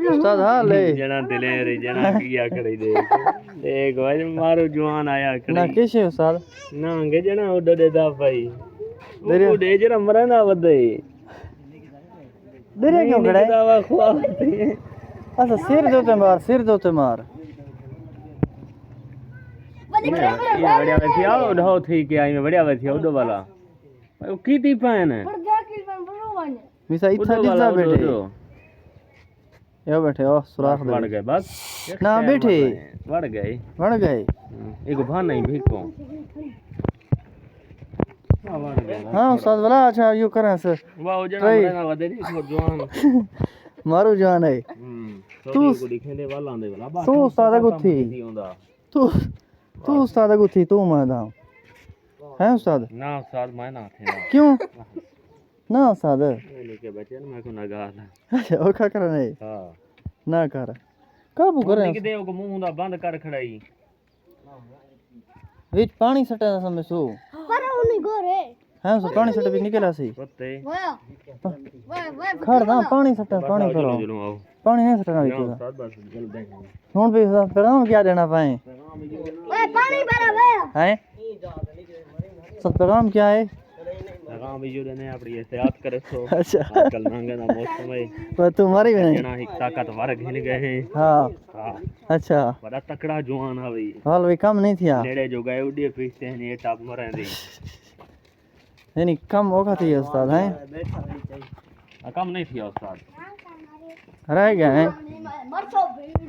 उस्ताद हां ले जना दिले रे जना किया खड़ी देख भाई मारो जवान आया खड़ी ना कैसे उस्ताद ना गे जना उड़ देदा भाई वो दे जरा मरना वदे देरे क्यों खड़ा है दवा खुआते अच्छा सिर दोते मार बढ़िया वैसे आओ ढो थी के आई में बढ़िया वैसे उडो वाला ओ कीती पान है मिसा इथा डिजा बैठे यो बैठे ओ सुराख बढ़ गए बस ना बैठे बढ़ गए एक भान नहीं भीको हां उस्ताद वाला अच्छा यो करें सर वाह जना मरना वदे देखो जवान मारू जान है तू को दिखने वाला आंदे वाला तू उस्ताद गुथी तू उस्ताद गुथी तू मादा है उस्ताद ना उस्ताद मैं ना थे क्यों ना उस्ताद लेके बैठे ना मैं को नगाल अच्छा और क्या कर नहीं हां ना कर काबू करे कि देव को मुंह दा बंद कर खड़ाई विच पानी सटा समय सो पर उनी गोरे हां सो पानी सटा भी निकला सी पत्ते वे खड़ दा पानी सटा पानी करो पानी नहीं सटना विच उस्ताद बस चल देख हुन भी पैगाम क्या देना पाए वे पानी भरा वे हैं सब पैगाम क्या है पैगाम भी जो देने अपनी एहतियात करे सो अच्छा आजकल महंगे ना मौसम है पर तुम्हारी भी नहीं जना एक ताकतवर घिल गए हैं हां हां अच्छा बड़ा तकड़ा जवान है भाई हाल भी कम नहीं थिया नेड़े जो गए उड़े पीछे हैं ये टाप मरे दे यानी कम औकात है उस्ताद हैं कम नहीं थी उस्ताद रह गए हैं मरसो